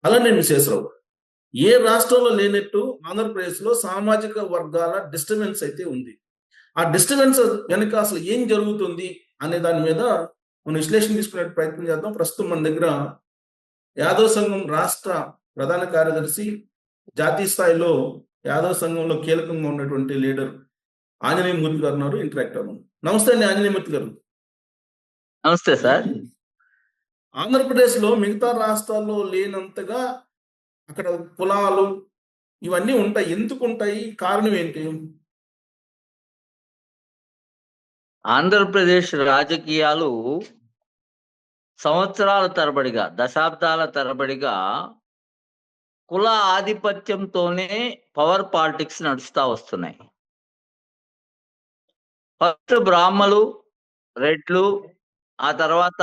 అలానే విశేషరావు ఏ రాష్ట్రంలో లేనట్టు ఆంధ్రప్రదేశ్లో సామాజిక వర్గాల డిస్టర్బెన్స్ అయితే ఉంది. ఆ డిస్టర్బెన్స్ వెనక అసలు ఏం జరుగుతుంది అనే దాని మీద మనం విశ్లేషణ తీసుకునే ప్రయత్నం చేద్దాం. ప్రస్తుతం మన దగ్గర యాదవ సంఘం రాష్ట్ర ప్రధాన కార్యదర్శి, జాతీయ స్థాయిలో యాదవ సంఘంలో కీలకంగా ఉన్నటువంటి లీడర్ ఆంజనేయమూర్తి గారు ఉన్నారు. ఇంటరాక్ట్ అవుతాం. నమస్తే అండి ఆంజనేయమూర్తి గారు. నమస్తే సార్. ఆంధ్రప్రదేశ్లో మిగతా రాష్ట్రాల్లో లేనంతగా అక్కడ కులాలు ఇవన్నీ ఉంటాయి. ఎందుకు ఉంటాయి? కారణం ఏంటి? ఆంధ్రప్రదేశ్ రాజకీయాలు సంవత్సరాల తరబడిగా, దశాబ్దాల తరబడిగా కుల ఆధిపత్యంతోనే పవర్ పాలిటిక్స్ నడుస్తా వస్తున్నాయి. ఫస్ట్ బ్రాహ్మలు, రెడ్లు, ఆ తర్వాత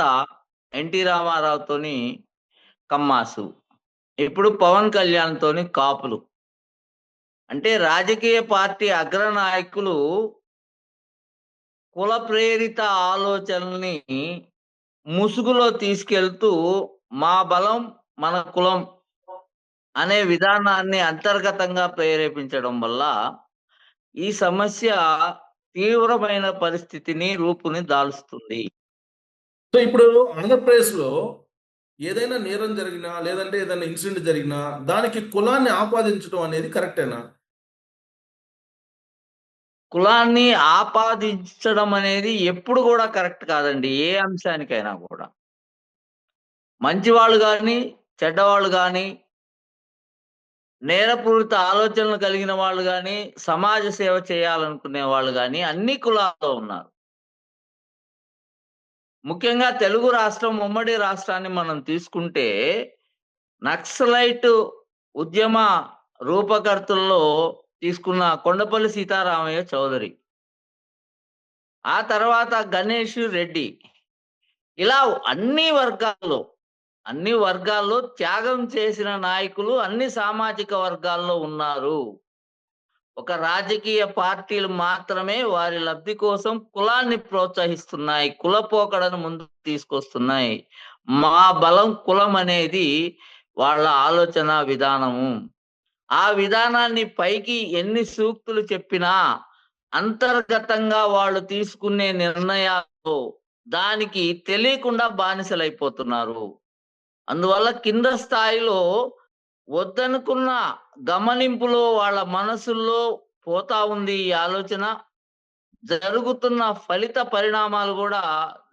ఎన్టీ రామారావుతోని కమ్మాసు, ఇప్పుడు పవన్ కళ్యాణ్ తోని కాపులు. అంటే రాజకీయ పార్టీ అగ్రనాయకులు కుల ప్రేరిత ఆలోచనల్ని ముసుగులో తీసుకెళ్తూ మా బలం మన కులం అనే విధానాన్ని అంతర్గతంగా ప్రేరేపించడం వల్ల ఈ సమస్య తీవ్రమైన పరిస్థితిని రూపుని దాల్చుతుంది. సో ఇప్పుడు ఆంధ్రప్రదేశ్లో ఏదైనా నేరం జరిగినా లేదంటే ఏదైనా ఇన్సిడెంట్ జరిగినా దానికి కులాన్ని ఆపాదించడం అనేది కరెక్టేనా? కులాన్ని ఆపాదించడం అనేది ఎప్పుడు కూడా కరెక్ట్ కాదండి. ఏ అంశానికైనా కూడా మంచివాళ్ళు కానీ చెడ్డవాళ్ళు కానీ నేరపూరిత ఆలోచనలు కలిగిన వాళ్ళు కానీ సమాజ సేవ చేయాలనుకునే వాళ్ళు కానీ అన్ని కులాల్లో ఉన్నారు. ముఖ్యంగా తెలుగు రాష్ట్రం, ఉమ్మడి రాష్ట్రాన్ని మనం తీసుకుంటే నక్సలైట్ ఉద్యమ రూపకర్తల్లో తీసుకున్న కొండపల్లి సీతారామయ్య చౌదరి, ఆ తర్వాత గణేష్ రెడ్డి, ఇలా అన్ని వర్గాల్లో త్యాగం చేసిన నాయకులు అన్ని సామాజిక వర్గాల్లో ఉన్నారు. ఒక రాజకీయ పార్టీలు మాత్రమే వారి లబ్ధి కోసం కులాన్ని ప్రోత్సహిస్తున్నాయి, కుల పోకడను ముందుకు తీసుకొస్తున్నాయి. మా బలం కులం అనేది వాళ్ళ ఆలోచన విధానము. ఆ విధానాన్ని పైకి ఎన్ని సూక్తులు చెప్పినా అంతర్గతంగా వాళ్ళు తీసుకునే నిర్ణయాలు దానికి తెలియకుండా బానిసలైపోతున్నారు. అందువల్ల కింద స్థాయిలో వద్దనుకున్న గమనింపులో వాళ్ళ మనసుల్లో పోతా ఉంది ఈ ఆలోచన. జరుగుతున్న ఫలిత పరిణామాలు కూడా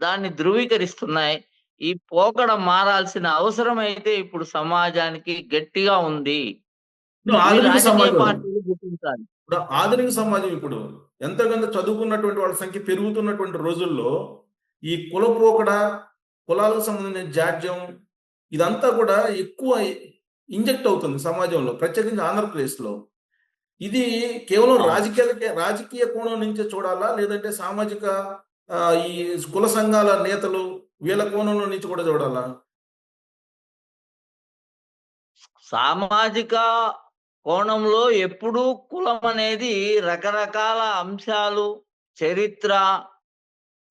దాన్ని ధృవీకరిస్తున్నాయి. ఈ పోకడ మారాల్సిన అవసరం అయితే ఇప్పుడు సమాజానికి గట్టిగా ఉంది. ఆధునిక రాజకీయ సమాజం పార్టీలు గుర్తించాలి. ఆధునిక సమాజం ఇప్పుడు ఎంతకంత చదువుకున్నటువంటి వాళ్ళ సంఖ్య పెరుగుతున్నటువంటి రోజుల్లో ఈ కుల పోకడ, కులాలకు సంబంధించిన జాడ్యం ఇదంతా కూడా ఎక్కువ ఇంజెక్ట్ అవుతుంది సమాజంలో, ప్రత్యేకించి ఆంధ్రప్రదేశ్లో. ఇది కేవలం రాజకీయ కోణం నుంచే చూడాలా, లేదంటే సామాజిక ఈ కుల సంఘాల నేతలు వీళ్ళ కోణంలో నుంచి కూడా చూడాలా? సామాజిక కోణంలో ఎప్పుడూ కులం అనేది రకరకాల అంశాలు, చరిత్ర,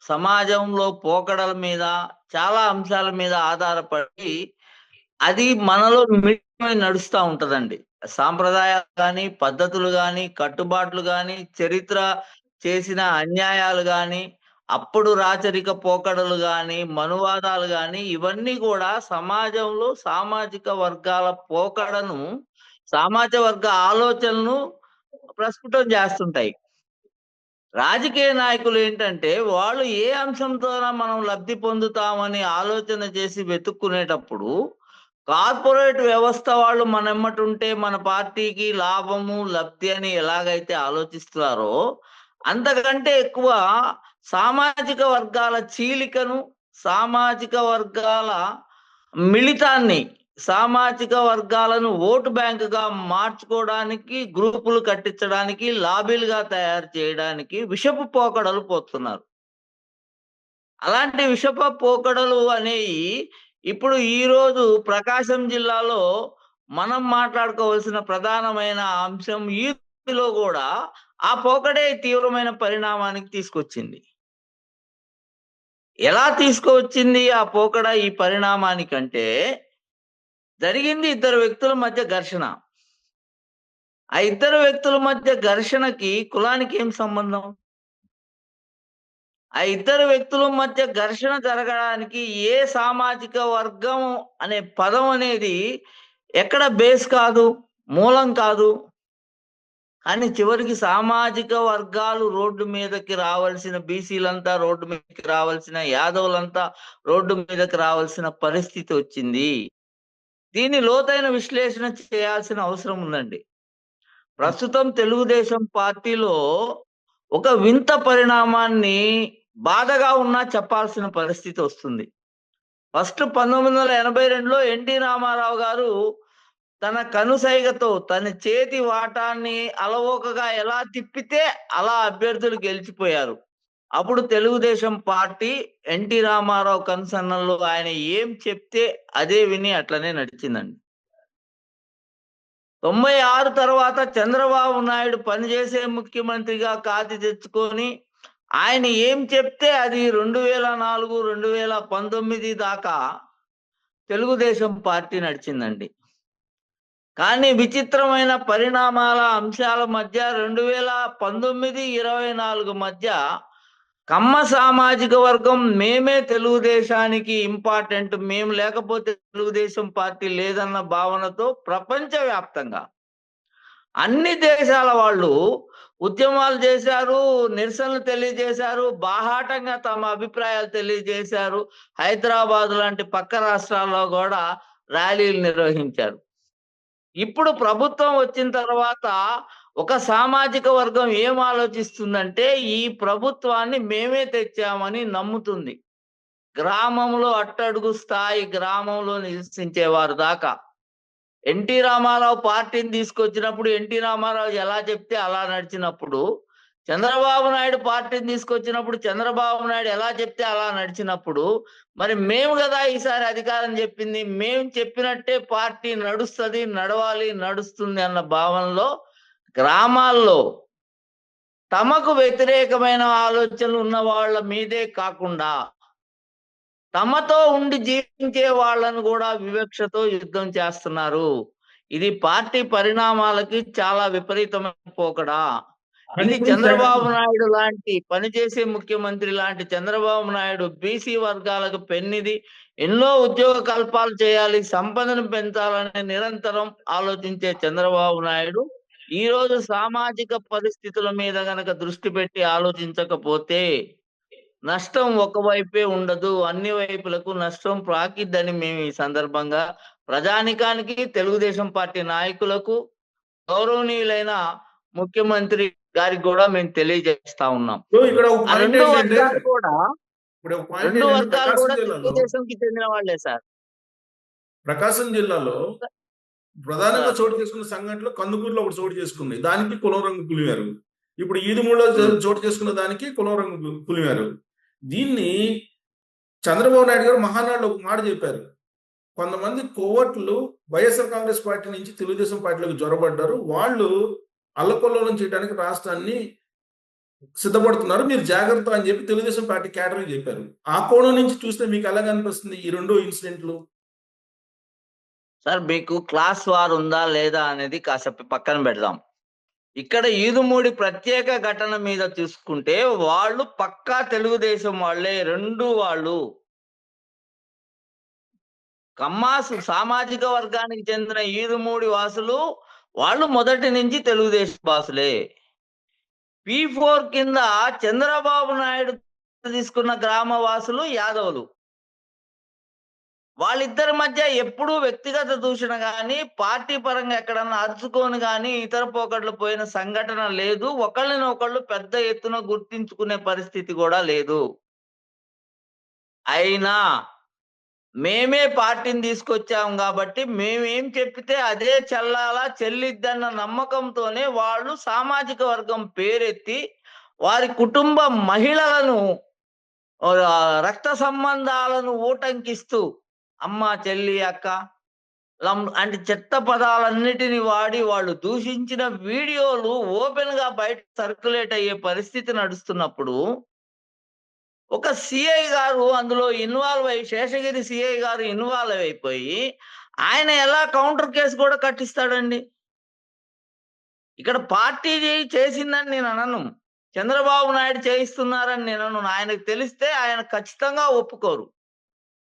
సమాజంలో పోకడల మీద, చాలా అంశాల మీద ఆధారపడి అది మనలో మిళితమై నడుస్తూ ఉంటదండి. సాంప్రదాయాలు కానీ, పద్ధతులు కానీ, కట్టుబాట్లు కానీ, చరిత్ర చేసిన అన్యాయాలు కానీ, అప్పుడు రాచరిక పోకడలు కానీ, మనువాదాలు కానీ, ఇవన్నీ కూడా సమాజంలో సామాజిక వర్గాల పోకడను, సామాజిక వర్గ ఆలోచనలను ప్రస్ఫుటం చేస్తుంటాయి. రాజకీయ నాయకులు ఏంటంటే వాళ్ళు ఏ అంశంతో మనం లబ్ధి పొందుతామని ఆలోచన చేసి వెతుక్కునేటప్పుడు కార్పొరేట్ వ్యవస్థ వాళ్ళు మనెమ్మటుంటే మన పార్టీకి లాభము లబ్ధి అని ఎలాగైతే ఆలోచిస్తున్నారో అంతకంటే ఎక్కువ సామాజిక వర్గాల చీలికను, సామాజిక వర్గాల మిళితాన్ని, సామాజిక వర్గాలను ఓటు బ్యాంకుగా మార్చుకోవడానికి, గ్రూపులు కట్టించడానికి, లాబీలుగా తయారు చేయడానికి విషపు పోకడలు పోతున్నారు. అలాంటి విషప పోకడలు అనేవి ఇప్పుడు ఈరోజు ప్రకాశం జిల్లాలో మనం మాట్లాడుకోవాల్సిన ప్రధానమైన అంశం ఈలో కూడా ఆ పోకడే తీవ్రమైన పరిణామానికి తీసుకొచ్చింది. ఎలా తీసుకువచ్చింది ఆ పోకడ ఈ పరిణామానికంటే, జరిగింది ఇద్దరు వ్యక్తుల మధ్య ఘర్షణ. ఆ ఇద్దరు వ్యక్తుల మధ్య ఘర్షణకి కులానికి ఏం సంబంధం? ఆ ఇద్దరు వ్యక్తుల మధ్య ఘర్షణ జరగడానికి ఏ సామాజిక వర్గం అనే పదం అనేది ఎక్కడ బేస్ కాదు, మూలం కాదు. కానీ చివరికి సామాజిక వర్గాలు రోడ్డు మీదకి రావాల్సిన బీసీలంతా రోడ్డు మీదకి రావాల్సిన, యాదవులంతా రోడ్డు మీదకి రావాల్సిన పరిస్థితి వచ్చింది. దీన్ని లోతైన విశ్లేషణ చేయాల్సిన అవసరం ఉందండి. ప్రస్తుతం తెలుగుదేశం పార్టీలో ఒక వింత పరిణామాన్ని బాధగా ఉన్నా చెప్పాల్సిన పరిస్థితి వస్తుంది. ఫస్ట్ 1982లో ఎన్టీ రామారావు గారు తన కనుసైగతో తన చేతి వాటాన్ని అలవోకగా ఎలా తిప్పితే అలా అభ్యర్థులు గెలిచిపోయారు. అప్పుడు తెలుగుదేశం పార్టీ ఎన్టీ రామారావు కనుసన్నల్లో ఆయన ఏం చెప్తే అదే విని అట్లనే నడిచిందండి. 96 తర్వాత చంద్రబాబు నాయుడు పనిచేసే ముఖ్యమంత్రిగా ఖాతి తెచ్చుకొని ఆయన ఏం చెప్తే అది 2004, 2019 దాకా తెలుగుదేశం పార్టీ నడిచిందండి. కానీ విచిత్రమైన పరిణామాల అంశాల మధ్య 2019, 24 మధ్య కమ్మ సామాజిక వర్గం మేమే తెలుగుదేశానికి ఇంపార్టెంట్, మేము లేకపోతే తెలుగుదేశం పార్టీ లేదన్న భావనతో ప్రపంచవ్యాప్తంగా అన్ని దేశాల వాళ్ళు ఉద్యమాలు చేశారు, నిరసనలు తెలియజేశారు, బాహాటంగా తమ అభిప్రాయాలు తెలియజేశారు. హైదరాబాద్ లాంటి పక్క రాష్ట్రాల్లో కూడా ర్యాలీలు నిర్వహించారు. ఇప్పుడు ప్రభుత్వం వచ్చిన తర్వాత ఒక సామాజిక వర్గం ఏం ఆలోచిస్తుందంటే ఈ ప్రభుత్వాన్ని మేమే తెచ్చామని నమ్ముతుంది. గ్రామంలో అట్టడుగు స్థాయి గ్రామంలో నివసించేవారు దాకా ఎన్టీ రామారావు పార్టీని తీసుకొచ్చినప్పుడు ఎన్టీ రామారావు ఎలా చెప్తే అలా నడిచినప్పుడు, చంద్రబాబు నాయుడు పార్టీని తీసుకొచ్చినప్పుడు చంద్రబాబు నాయుడు ఎలా చెప్తే అలా నడిచినప్పుడు, మరి మేము కదా ఈసారి అధికారం చెప్పింది, మేము చెప్పినట్టే పార్టీ నడుస్తుంది, నడవాలి, నడుస్తుంది అన్న భావనలో గ్రామాల్లో తమకు వ్యతిరేకమైన ఆలోచనలు ఉన్న వాళ్ళ మీదే కాకుండా తమతో ఉండి జీవించే వాళ్ళను కూడా వివక్షతో యుద్ధం చేస్తున్నారు. ఇది పార్టీ పరిణామాలకి చాలా విపరీతమైన పోకడా. ఇది చంద్రబాబు నాయుడు లాంటి పనిచేసే ముఖ్యమంత్రి లాంటి చంద్రబాబు నాయుడు బీసీ వర్గాలకు పెన్నిది. ఎన్నో ఉద్యోగ కల్పాలు చేయాలి, సంపదను పెంచాలని నిరంతరం ఆలోచించే చంద్రబాబు నాయుడు ఈ రోజు సామాజిక పరిస్థితుల మీద గనక దృష్టి పెట్టి ఆలోచించకపోతే నష్టం ఒకవైపే ఉండదు, అన్ని వైపులకు నష్టం ప్రాకిద్దని మేము ఈ సందర్భంగా ప్రజానికానికి, తెలుగుదేశం పార్టీ నాయకులకు, గౌరవనీయులైన ముఖ్యమంత్రి గారికి కూడా మేము తెలియజేస్తా ఉన్నాం. ఇక్కడ ఒక ఆ పాయింట్ రెండు ఏంటంటే వర్గాలు కూడా ఇప్పుడు ఒక పాయింట్ రెండు ఏంటంటే వర్గాలు ప్రకాశం కూడా జిల్లాలో తెలుగుదేశంకి చెందిన వాళ్ళే సార్. ప్రకాశం జిల్లాలో సార్, ప్రధానంగా చోటు చేసుకున్న సంఘటనలో కందుకూరులో ఒకటి చోటు చేసుకుంది. దానికి కులం రంగు పులివారు. ఇప్పుడు ఈదుమూడిలో చోటు చేసుకున్న దానికి కులం రంగు పులివారు. దీన్ని చంద్రబాబు నాయుడు గారు మహానాడులో ఒక మాట చెప్పారు. కొంతమంది కోవట్లు వైఎస్ఆర్ కాంగ్రెస్ పార్టీ నుంచి తెలుగుదేశం పార్టీలోకి జొరబడ్డారు. వాళ్ళు అల్లకొల్లోలం చేయడానికి రాష్ట్రాన్ని సిద్ధపడుతున్నారు, మీరు జాగ్రత్త అని చెప్పి తెలుగుదేశం పార్టీ క్యాడర్కి చెప్పారు. ఆ కోణం నుంచి చూస్తే మీకు ఎలా కనిపిస్తుంది ఈ రెండు ఇన్సిడెంట్లు? సార్ మీకు క్లాస్ వార్ ఉందా లేదా అనేది కాసేపు పక్కన పెడదాం. ఇక్కడ ఈదుమూడి ప్రత్యేక ఘటన మీద చూసుకుంటే వాళ్ళు పక్కా తెలుగుదేశం వాళ్ళే. రెండు వాళ్ళు కమ్మాసు సామాజిక వర్గానికి చెందిన ఈదుమూడి వాసులు వాళ్ళు మొదటి నుంచి తెలుగుదేశం వాసులే. P4 కింద చంద్రబాబు నాయుడు తీసుకున్న గ్రామ వాసులు యాదవులు. వాళ్ళిద్దరి మధ్య ఎప్పుడూ వ్యక్తిగత దూషణ గాని, పార్టీ పరంగా ఎక్కడన్నా అరుచుకొని గాని, ఇతర పోకడలు పోయిన సంఘటన లేదు. ఒకళ్ళనొకళ్ళు పెద్ద ఎత్తున గుర్తించుకునే పరిస్థితి కూడా లేదు. అయినా మేమే పార్టీని తీసుకొచ్చాం కాబట్టి మేమేం చెప్పితే అదే చెల్లాలా, చెల్లిద్దన్న నమ్మకంతోనే వాళ్ళు సామాజిక వర్గం పేరెత్తి వారి కుటుంబ మహిళలను రక్త సంబంధాలను ఊటంకిస్తూ అమ్మ, చెల్లి, అక్క అంటే చెత్త పదాలన్నిటిని వాడి వాళ్ళు దూషించిన వీడియోలు ఓపెన్ గా బయట సర్క్యులేట్ అయ్యే పరిస్థితి నడుస్తున్నప్పుడు ఒక సిఐ గారు అందులో ఇన్వాల్వ్ అయ్యి, శేషగిరి సిఐ గారు ఇన్వాల్వ్ అయిపోయి ఆయన ఎలా కౌంటర్ కేస్ కూడా కట్టిస్తాడండి? ఇక్కడ పార్టీ చేసిందని నేను అనను. చంద్రబాబు నాయుడు చేయిస్తున్నారని నేను అనను. ఆయనకు తెలిస్తే ఆయన ఖచ్చితంగా ఒప్పుకోరు.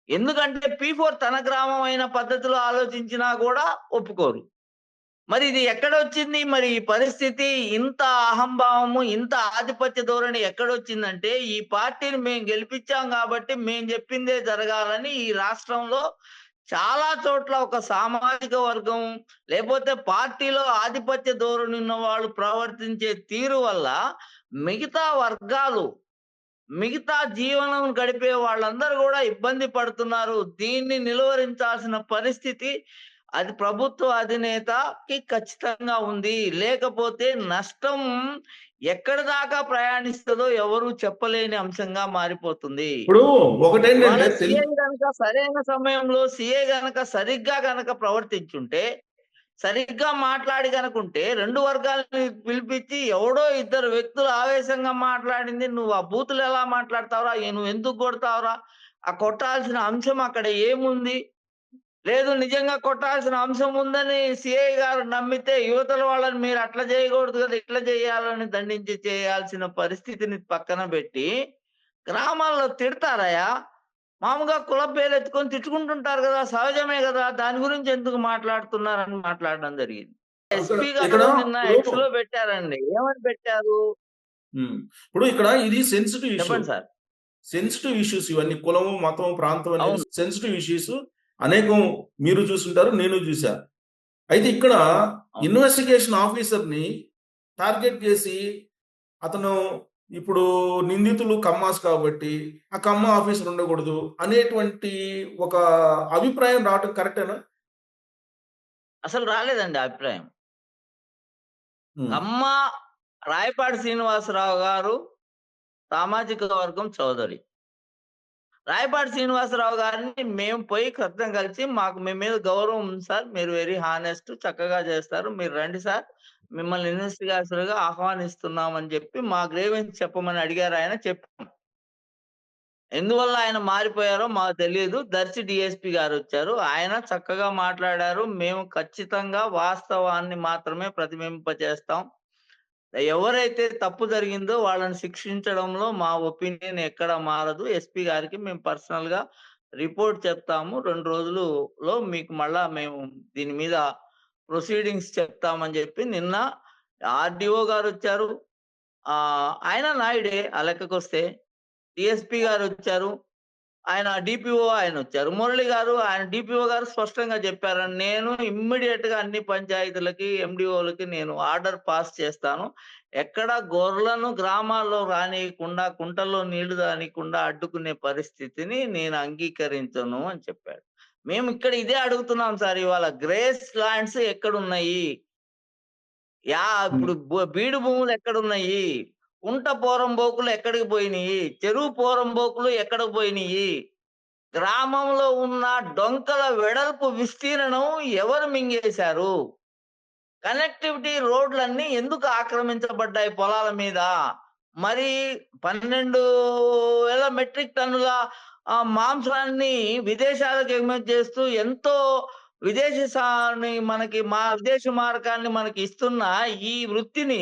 ఎందుకంటే P4 తన గ్రామం అయిన పద్ధతిలో ఆలోచించినా గూడా ఒప్పుకోరు. మరి ఇది ఎక్కడొచ్చింది? మరి ఈ పరిస్థితి ఇంత అహంభావము, ఇంత ఆధిపత్య ధోరణి ఎక్కడొచ్చిందంటే, ఈ పార్టీని మేము గెలిపిచ్చాం గాబట్టి, మేము జెప్పిందే జరగాలని ఈ రాష్ట్రంలో చాలా చోట్ల ఒక సామాజిక వర్గం, లేపోతే పార్టీలో ఆధిపత్య ధోరణి ఉన్న వాళ్ళు ప్రవర్తించే తీరు వల్ల, మిగతా వర్గాలు, మిగతా జీవనం గడిపే వాళ్ళందరూ గూడా ఇబ్బంది పడుతున్నారు. దీన్ని నిలువరించాల్సిన పరిస్థితి అది ప్రభుత్వ అధినేతకి ఖచ్చితంగా ఉంది. లేకపోతే నష్టం ఎక్కడి దాకా ప్రయాణిస్తదో ఎవరు చెప్పలేని అంశంగా మారిపోతుంది. ఇప్పుడు ఇవాళ ఒకటేంటంటే సీఐ గనక సరైన సమయంలో సీఐ గనక సరిగ్గా గనక ప్రవర్తించుంటే, సరిగ్గా మాట్లాడి గనుకుంటే 2 వర్గాలని పిలిపిచ్చి ఎవడో ఇద్దరు వ్యక్తులు ఆవేశంగా మాట్లాడింది నువ్వు ఆ బూతులు ఎలా మాట్లాడతావురా? నువ్వెందుకు కొడతావురా? ఆ కొట్టాల్సిన అంశం అక్కడ ఏముంది? లేదు నిజంగా కొట్టాల్సిన అంశం ఉందని సీఐ గారు నమ్మితే యువతల వాళ్ళని మీరు అట్లా చేయకూడదు కదా! ఇట్లా చేయాలని దండించి చేయాల్సిన పరిస్థితిని పక్కన బెట్టి, గ్రామాల్లో తిడతారయ్యా! మామూలుగా కుల పేరెత్తుకొని తిట్టుకుంటుంటారు గదా! సహజమే గదా! దాని గురించి ఎందుకు మాట్లాడుతున్నారని మాట్లాడడం జరిగింది. ఇక్కడ ఎస్పీ ఇక్కడ గారు నిన్న ఇప్పుడు ఎక్స్‌లో పెట్టారండి. ఏమని పెట్టారు? హ్మ్. ఇప్పుడు ఇక్కడ ఇది సెన్సిటివ్ ఇష్యూ. చెప్పండి సార్. సెన్సిటివ్ ఇష్యూస్ ఇవన్నీ కులము, మతం, ప్రాంతం అనేది అవును. సెన్సిటివ్ ఇష్యూస్ అనేకం మీరు చూసుంటారు. నేను చూసా. అయితే ఇక్కడ అవును. ఇన్వెస్టిగేషన్ ఆఫీసర్‌ని టార్గెట్ చేసి అతను ఇప్పుడు నిందితులు కమ్మాస్ కాబట్టి, ఆ కమ్మ ఆఫీసర్ ఉండకూడదు అనేటువంటి ఒక అభిప్రాయం రావటం కరెక్టేనా? అసలు రాలేదండి ఆ అభిప్రాయం. హ్మ్. కమ్మ రాయపాటి శ్రీనివాసరావు గారు సామాజిక వర్గం చౌదరి. రాయపాటి శ్రీనివాసరావు గారిని మేము పోయి క్రితం కలిసి మాకు మీ మీద గౌరవం ఉంది సార్. మీరు వెరీ హానెస్ట్ చక్కగా చేస్తారు. మీరు రండి సార్. మిమ్మల్ని ఇన్వెస్టిగేటర్‌గా ఆహ్వానిస్తున్నాం అని చెప్పి మా గ్రీవెన్స్ చెప్పమని అడిగారాయన చెప్పాం. ఎందువల్ల ఆయన మారిపోయారో మాకు తెలీదు. దర్శి డీఎస్పీ గారొచ్చారు. ఆయన చక్కగా మాట్లాడారు. మేము ఖచ్చితంగా వాస్తవాన్ని మాత్రమే ప్రతిబింబింపజేస్తాం. ఎవరైతే తప్పు జరిగిందో వాళ్ళని శిక్షించడంలో మా ఒపీనియన్ ఎక్కడ మారదు. ఎస్పీ గారికి మేము పర్సనల్‌గా రిపోర్ట్ చెప్తాము. 2 రోజులులో మీకు మళ్ళా మేము దీని మీద ప్రొసీడింగ్స్ చెప్తామని జెప్పి నిన్న ఆర్‌డీఓ గారొచ్చారు. ఆయన నాయుడే ఆ లెక్కకొస్తే. డీఎస్పీ గారొచ్చారు. ఆయన డీపీఓ ఆయనొచ్చారు. మురళి గారు ఆయన డీపీఓ గారు స్పష్టంగా చెప్పారండి. నేను ఇమ్మీడియేట్‌గా అన్ని పంచాయతీలకి, ఎండీఓలకి నేను ఆర్డర్ పాస్ చేస్తాను. ఎక్కడ గొర్రెలను గ్రామాల్లో రానీయకుండా, కుంటల్లో నీళ్లు రానీయకుండా అడ్డుకునే పరిస్థితిని నేను అంగీకరించను అని చెప్పాడు. మేము ఇక్కడ ఇదే అడుగుతున్నాం సార్ ఇవాళ. గ్రేస్ ల్యాండ్స్ ఎక్కడున్నయి? హ్మ్. ఇప్పుడు బీడు భూములు ఎక్కడున్నయి? కుంట పోరంబోకులు ఎక్కడికి పోయినియి? చెరువు పోరంబోకులు ఎక్కడికి పోయినియి? గ్రామంలో ఉన్న డొంకల వెడల్పు విస్తీర్ణం ఎవరు మింగేశారు? కనెక్టివిటీ రోడ్లన్నీ ఎందుకు ఆక్రమించబడ్డాయి పొలాల మీద? మరి 12,000 మెట్రిక్ టన్నుల మాంసాన్ని విదేశాలకు ఎగుమతి చేస్తూ ఎంతో విదేశీ మారకాన్ని మనకి ఇస్తున్న ఈ వృత్తిని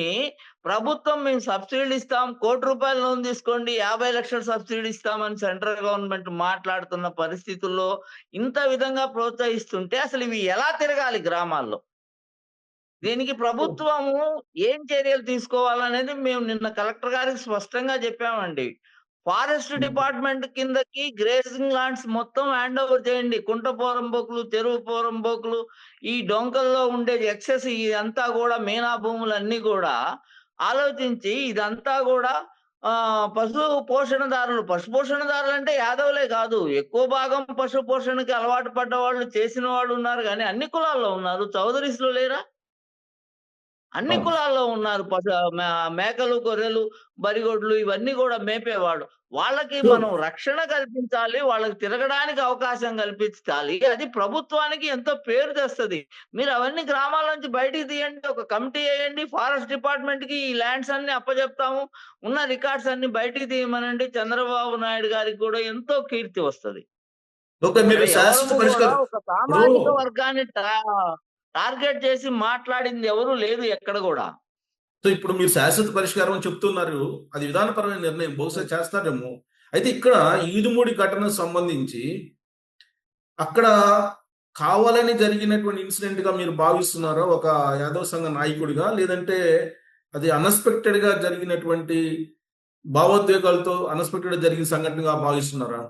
ప్రభుత్వం మేము సబ్సిడీలు ఇస్తాం. ₹1,00,00,000 లోన్ తీసుకోండి. 50,00,000 సబ్సిడీ ఇస్తామని సెంట్రల్ గవర్నమెంట్ మాట్లాడుతున్న పరిస్థితుల్లో ఇంత విధంగా ప్రోత్సహిస్తుంటే అసలు ఇవి ఎలా తిరగాలి గ్రామాల్లో? దీనికి ప్రభుత్వము ఏం చర్యలు తీసుకోవాలనేది మేము నిన్న కలెక్టర్ గారికి స్పష్టంగా చెప్పామండి. ఫారెస్ట్ హ్మ్. డిపార్ట్‌మెంట్ కిందకి గ్రేజింగ్ ల్యాండ్స్ మొత్తం హ్యాండ్ ఓవర్ చేయండి. కుంట పోరంబోకులు, చెరువు పోరంబోకులు, ఈ డొంకల్లో ఉండే ఎక్సెస్ ఇదంతా గూడా మీనా భూములన్నీ గూడా ఆలోచించి ఇదంతా గూడా పశు పోషణదారులంటే యాదవులే కాదు. ఎక్కువ భాగం పశు పోషణకి అలవాటు పడ్డవాళ్ళు, చేసిన వాళ్ళున్నారు గానీ అన్ని కులాల్లో ఉన్నారు. చౌదరీస్‌లో లేరా? అన్ని అవును. కులాల్లో ఉన్నారు. మేకలు, గొర్రెలు, బరిగొడ్లు ఇవన్నీ గూడా మేపేవాళ్ళు. వాళ్ళకి సో మనం రక్షణ కల్పించాలి. వాళ్ళకి తిరగడానికి అవకాశం కల్పించాలి. అది ప్రభుత్వానికి ఎంతో పేరు తెస్తది. మీరు అవన్నీ గ్రామాల నుంచి బయటికి తీయండి. ఒక కమిటీ ఎయండి. ఫారెస్ట్ డిపార్ట్‌మెంట్‌కి ఈ ల్యాండ్స్ అన్నీ అప్పజెప్తాము. ఉన్న రికార్డ్స్ అన్నీ బయటికి తీయమనండి. చంద్రబాబు నాయుడు గారికి గూడా ఎంతో కీర్తి వస్తది. ఓకే. మీరు ఇక్కడ శాశ్వత ఎవరము కూడా పరిష్కారం ఒక ఇప్పుడు సామాజిక వర్గాన్ని టార్గెట్ చేసి మాట్లాడింది ఎవరు లేదు ఎక్కడ కూడా. సో, ఇప్పుడు మీరు శాశ్వత పరిష్కారం అని చెప్తున్నారు. అది విధానపరమైన నిర్ణయం. బహుశా చేస్తారేమో. అయితే ఇక్కడ ఈదుమూడి ఘటనకు సంబంధించి అక్కడ కావాలని జరిగినటువంటి ఇన్సిడెంట్‌గా మీరు భావిస్తున్నారా? ఒక యాదవ సంఘ నాయకుడిగా? లేదంటే అది అన్‌ఎక్స్‌పెక్టెడ్‌గా జరిగినటువంటి భావోద్వేగాలతో అన్‌ఎక్స్‌పెక్టెడ్‌గా జరిగిన సంఘటనగా భావిస్తున్నారా?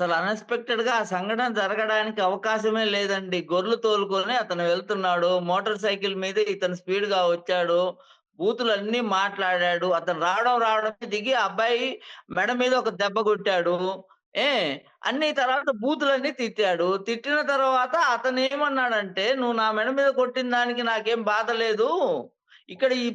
అసలు అన్‌ఎక్స్‌పెక్టెడ్‌గా ఆ సంఘటన జరగడానికి అవకాశమే లేదండి. గొర్రెలు తోలుకొని అతను వెళ్తున్నాడు. మోటార్ సైకిల్ మీద ఇతను స్పీడ్‌గా వచ్చాడు. బూతులన్నీ మాట్లాడాడు. అతను రావడమే దిగి ఆ అబ్బాయి మెడ మీద ఒక దెబ్బ కొట్టాడు. ఏ అన్ని తర్వాత బూతులన్నీ తిట్టాడు. తిట్టిన తర్వాత అతనేమన్నాడంటే, "నువ్వు నా మెడ మీద కొట్టిన దానికి నాకేం బాధ లేదు. ఇక్కడ ఈ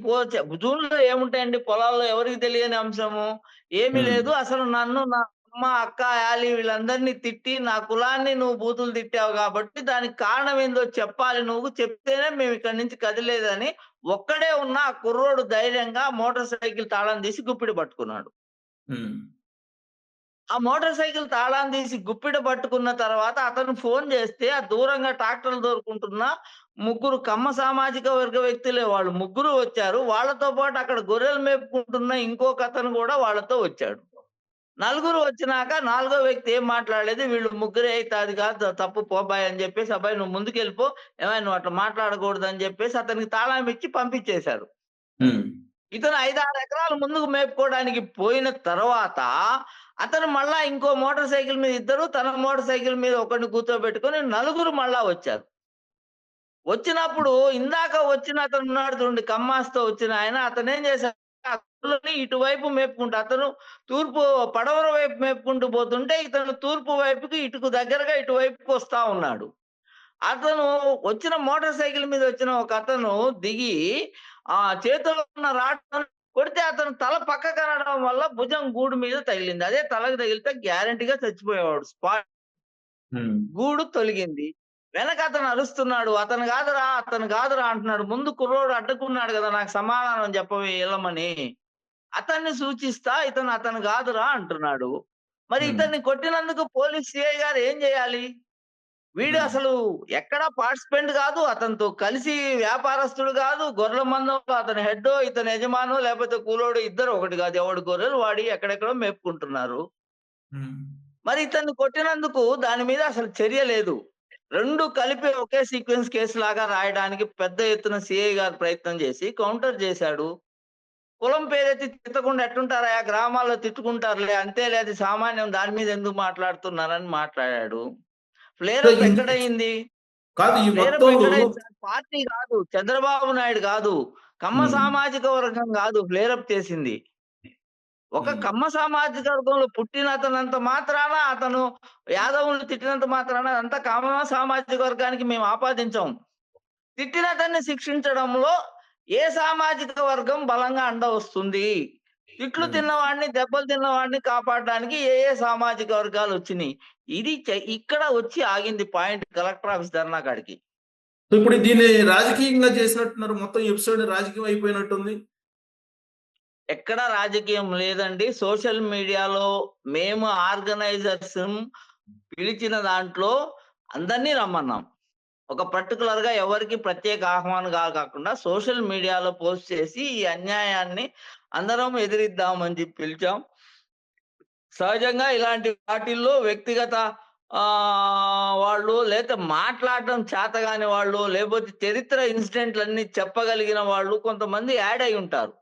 జూన్‌లో ఏముంటాయండి పొలాల్లో ఎవరికీ తెలియని అంశము. ఏమీ హ్మ్. లేదు. అసలు నన్ను నా అమ్మ, అక్క, యాలి వీళ్ళందరిని తిట్టి, నా కులాన్ని నువ్వు బూతులు తిట్టావు గాబట్టి, దానికి కారణం ఏందో చెప్పాలి నువ్వు. చెప్తేనే మేమిక్కడి నుంచి కదిలేదని ఒక్కడే ఉన్న ఆ కుర్రోడు ధైర్యంగా మోటార్ సైకిల్ తాళం తీసి గుప్పిట పట్టుకున్నాడు. హ్మ్. ఆ మోటార్ సైకిల్ తాళాన్ని తీసి గుప్పిట పట్టుకున్న తర్వాత అతను ఫోను జేస్తే, ఆ దూరంగా ట్రాక్టర్లు తోలుకుంటున్న ముగ్గురు కమ్మ సామాజిక వర్గ వ్యక్తులే వాళ్ళు ముగ్గురు వచ్చారు. వాళ్ళతో పాటు అక్కడ గొర్రెలు మేపుకుంటున్న ఇంకొకతను గూడా వాళ్ళతో వచ్చాడు. నలుగురు వచ్చినాక నాలుగో వ్యక్తి ఏం మాట్లాడలేదు. వీళ్ళు ముగ్గురే అయితే అది కాదు తప్పు పోబాయ్ అని జెప్పేసి, అబ్బాయి నువ్వు ముందుకెళ్ళిపో. ఏమయ్య నువ్వు అట్లా మాట్లాడకూడదని జెప్పేసి అతనికి తాళం ఇచ్చి పంపించేశారు. హ్మ్. ఇతను 5, 6 ఎకరాలు ముందుకు మేపుకోవడానికి పోయిన తర్వాత, అతను మళ్ళా ఇంకో మోటార్ సైకిల్ మీద ఇద్దరు, తన మోటార్ సైకిల్ మీద ఒకడిని కూర్చోబెట్టుకొని నలుగురు మళ్ళా వచ్చారు. వచ్చినప్పుడు ఇందాక వచ్చిన అతనున్నాడు చూడండి కమ్మాస్‌తో వచ్చిన ఆయన, అతనేం చేశాడు ఆ గొర్రెలని ఇటువైపు మేపుకుంటూ అతను తూర్పు పడమర వైపు మేపుకుంటూ పోతుంటే, ఇతను తూర్పు వైపుకి ఇటుకు దగ్గరగా ఇటువైపుకి వస్తా ఉన్నాడు. అతను వచ్చిన మోటార్ సైకిల్ మీద వచ్చిన ఒకతను దిగి చేతిలో ఉన్న రాడ్‌తోని కొడితే అతను తల పక్కకనడం వల్ల భుజం గూడు మీద తగిలింది. అదే తలకు తగిలితే గ్యారంటీ‌గా చచ్చిపోయేవాడు. హ్మ్. గూడు తొలగింది. వెనక అతను అరుస్తున్నాడు. "అతను గాదురా! అతను గాదురా!" అంటున్నాడు. ముందు కుర్రోడు అడ్డుకున్నాడు గదా! నాకు సమాధానం చెప్పవే ఎళ్ళమని. అతన్ని సూచిస్తా ఇతను అతను గాదురా! అంటున్నాడు. మరి హ్మ్. ఇతన్ని కొట్టినందుకు పోలీస్ సీఐ గారు ఏం జేయాలి? వీడు హ్మ్. అసలు ఎక్కడా పార్టిసిపెంట్ గాదు. అతనితో కలిసి వ్యాపారస్తుడు గాదు. గొర్రెల మందలో అతని హెడ్డో, ఇతని యజమానో లేపోతే కూలోడో ఇద్దరు ఒకటి గాదు. ఎవడి గొర్రెలు వాడియి ఎక్కడెక్కడో మేపుకుంటున్నారు. హ్మ్. మరి ఇతన్ని కొట్టినందుకు దాని మీద అసలు చర్య లేదు. 2 కలిపి ఒకే సీక్వెన్స్ కేస్‌లాగా రాయడానికి పెద్ద ఎత్తున సీఐ గారు ప్రయత్నం జేసి కౌంటర్ జేశాడు. కులం పేరెత్తి తిట్టకుండా ఎట్టుంటారయ్యా! గ్రామాల్లో తిట్టుకుంటారులే. అంతేలే అది సామాన్యం దాని మీద ఎందుకు మాట్లాడుతున్నారని మాట్లాడాడు. సో, ఫ్లేరప్ ఎక్కడయింది? కాదు ఈ ఫ్లేరప్ మొత్తంలో ఎక్కడైంది సార్? పార్టీ గాదు. చంద్రబాబు నాయుడు గాదు. కమ్మ హ్మ్. సామాజిక వర్గం గాదు ఫ్లేరప్ చేసింది. ఒక హ్మ్. కమ్మ సామాజిక వర్గంలో పుట్టిన అతనంత మాత్రాన అతను యాదవుల్ని తిట్టినంత మాత్రాన అదంతా కమ్మ సామాజిక వర్గానికి మేము ఆపాదించం. తిట్టినతన్ని శిక్షించడంలో ఏ సామాజిక వర్గం బలంగా అండ వస్తుంది? తిట్లు హ్మ్. తిన్నవాడిని, దెబ్బలు తిన్నవాడిని కాపాడడానికి ఏ ఏ సామాజిక వర్గాలొచ్చినియి. ఇది ఇక్కడ వచ్చి ఆగింది పాయింట్ కలెక్టర్ ఆఫీస్ ధర్నా కాడికి. సో, ఇప్పుడు దీన్ని రాజకీయంగా చేసినట్టున్నారు. మొత్తం ఎపిసోడ్ రాజకీయం అయిపోయినట్టుంది. ఎక్కడ రాజకీయం లేదండి. సోషల్ మీడియాలో మేము ఆర్గనైజర్స్ పిలిచిన దాంట్లో అందరిని రమ్మన్నాం. ఒక పర్టిక్యులర్‌గా ఎవరికీ ప్రత్యేక ఆహ్వానం కాకుండా సోషల్ మీడియాలో పోస్ట్ చేసి ఈ అన్యాయాన్ని అందరం ఎదిరిద్దామని చెప్పి పిలిచాం. సహజంగా ఇలాంటి వాటిల్లో వ్యక్తిగత వాళ్ళు లేతే మాట్లాడడం చేతగాని వాళ్ళు, లేపోతే చరిత్ర ఇన్సిడెంట్‌లన్నీ చెప్పగలిగిన వాళ్ళు కొంతమంది యాడ్ అయ్యుంటారు.